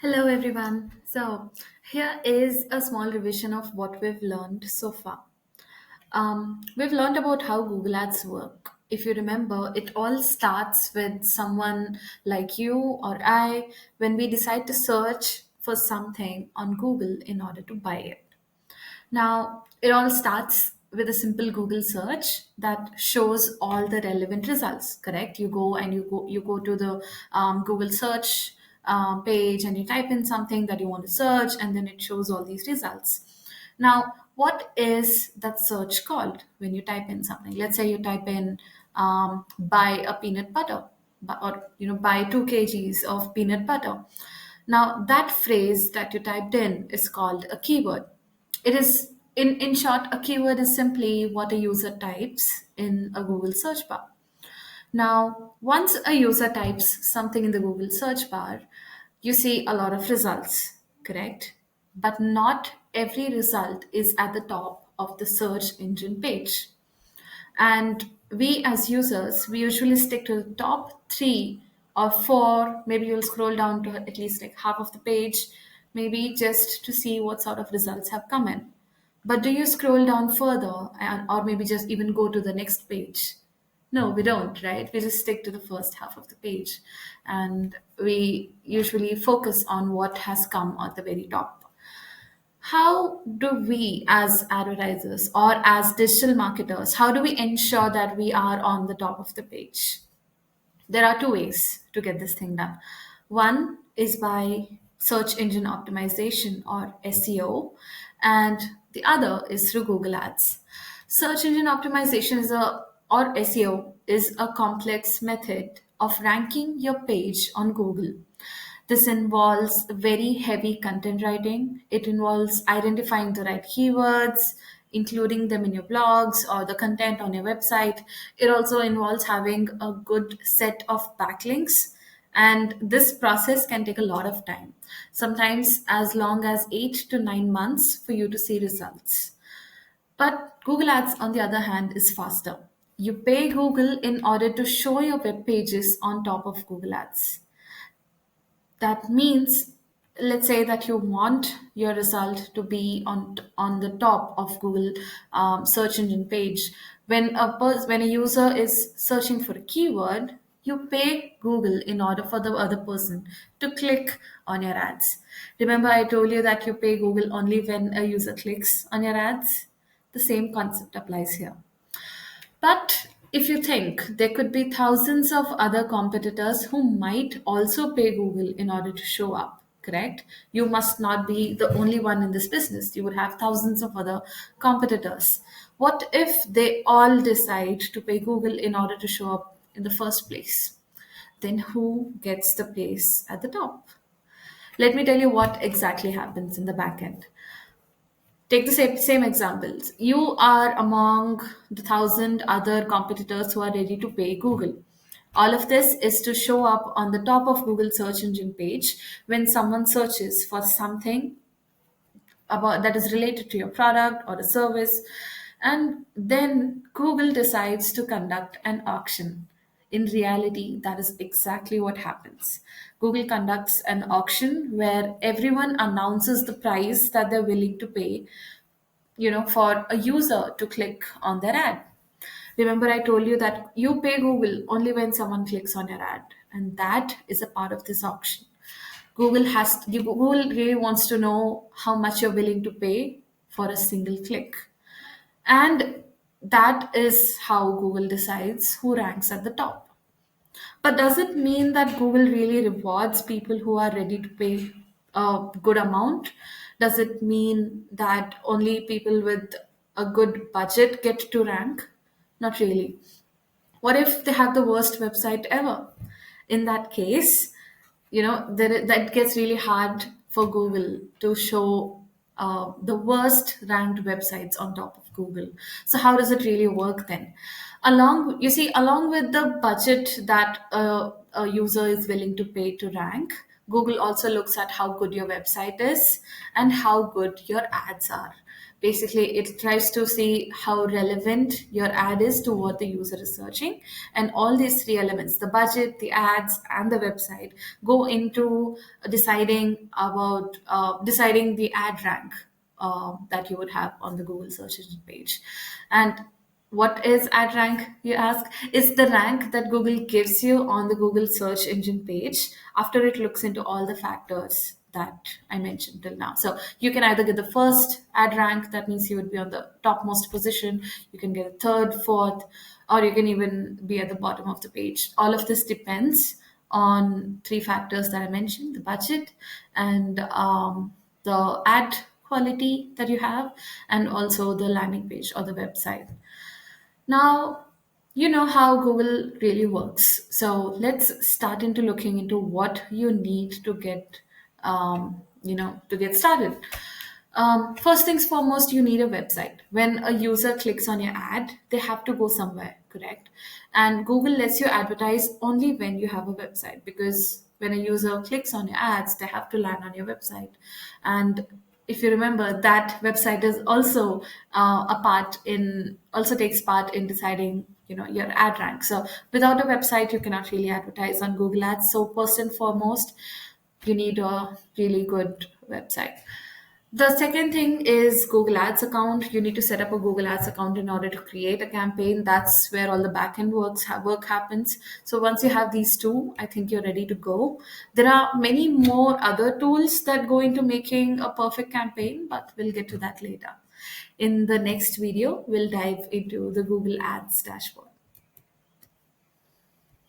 Hello, everyone. So, here is a small revision of what we've learned so far. We've learned about how Google Ads work. If you remember, it all starts with someone like you or I when we decide to search for something on Google in order to buy it. Now, it all starts with a simple Google search that shows all the relevant results. Correct? You go to the Google search page and you type in something that you want to search, and then it shows all these results. Now, what is that search called when you type in something? Let's say you type in buy a peanut butter, or buy 2 kgs of peanut butter. Now, that phrase that you typed in is called a keyword. It is, in short, a keyword is simply what a user types in a Google search bar. Now, once a user types something in the Google search bar, you see a lot of results, correct? But not every result is at the top of the search engine page. And we as users, we usually stick to the top three or four. Maybe you'll scroll down to at least like half of the page, maybe just to see what sort of results have come in. But do you scroll down further or maybe just even go to the next page? No, we don't, right? We just stick to the first half of the page. And we usually focus on what has come at the very top. How do we as advertisers or as digital marketers, how do we ensure that we are on the top of the page? There are two ways to get this thing done. One is by search engine optimization or SEO, and the other is through Google Ads. Search engine optimization is a or SEO is a complex method of ranking your page on Google. This involves very heavy content writing. It involves identifying the right keywords, including them in your blogs or the content on your website. It also involves having a good set of backlinks. And this process can take a lot of time, sometimes as long as 8 to 9 months for you to see results. But Google Ads, on the other hand, is faster. You pay Google in order to show your web pages on top of Google Ads. That means, let's say that you want your result to be on the top of Google search engine page. When a user is searching for a keyword, you pay Google in order for the other person to click on your ads. Remember, I told you that you pay Google only when a user clicks on your ads. The same concept applies here. But if you think, there could be thousands of other competitors who might also pay Google in order to show up, correct? You must not be the only one in this business. You would have thousands of other competitors. What if they all decide to pay Google in order to show up in the first place? Then who gets the place at the top? Let me tell you what exactly happens in the back end. Take the same examples. You are among the thousand other competitors who are ready to pay Google. All of this is to show up on the top of Google search engine page when someone searches for something about that is related to your product or a service, and then Google decides to conduct an auction. In reality, that is exactly what happens. Google conducts an auction where everyone announces the price that they're willing to pay, for a user to click on their ad. Remember, I told you that you pay Google only when someone clicks on your ad, and that is a part of this auction. Google really wants to know how much you're willing to pay for a single click. And that is how Google decides who ranks at the top. But does it mean that Google really rewards people who are ready to pay a good amount? Does it mean that only people with a good budget get to rank? Not really. What if they have the worst website ever? In that case, that gets really hard for Google to show the worst ranked websites on top of Google. So how does it really work then? Along with the budget that a user is willing to pay to rank, Google also looks at how good your website is and how good your ads are. Basically, it tries to see how relevant your ad is to what the user is searching. And all these three elements, the budget, the ads, and the website, go into deciding the ad rank that you would have on the Google search engine page. And what is ad rank, you ask? Is the rank that Google gives you on the Google search engine page after it looks into all the factors that I mentioned till now. So you can either get the first ad rank, that means you would be on the topmost position, you can get a third, fourth, or you can even be at the bottom of the page. All of this depends on three factors that I mentioned: the budget, and the ad quality that you have, and also the landing page or the website. Now, you know how Google really works. So let's start into looking into what you need to get started. First things foremost, you need a website. When a user clicks on your ad, they have to go somewhere, correct? And Google lets you advertise only when you have a website, because when a user clicks on your ads, they have to land on your website. And if you remember, that website is also also takes part in deciding your ad rank. So without a website, you cannot really advertise on Google Ads. So first and foremost, you need a really good website. The second thing is Google Ads account. You need to set up a Google Ads account in order to create a campaign. That's where all the backend work happens. So once you have these two, I think you're ready to go. There are many more other tools that go into making a perfect campaign, but we'll get to that later. In the next video, we'll dive into the Google Ads dashboard.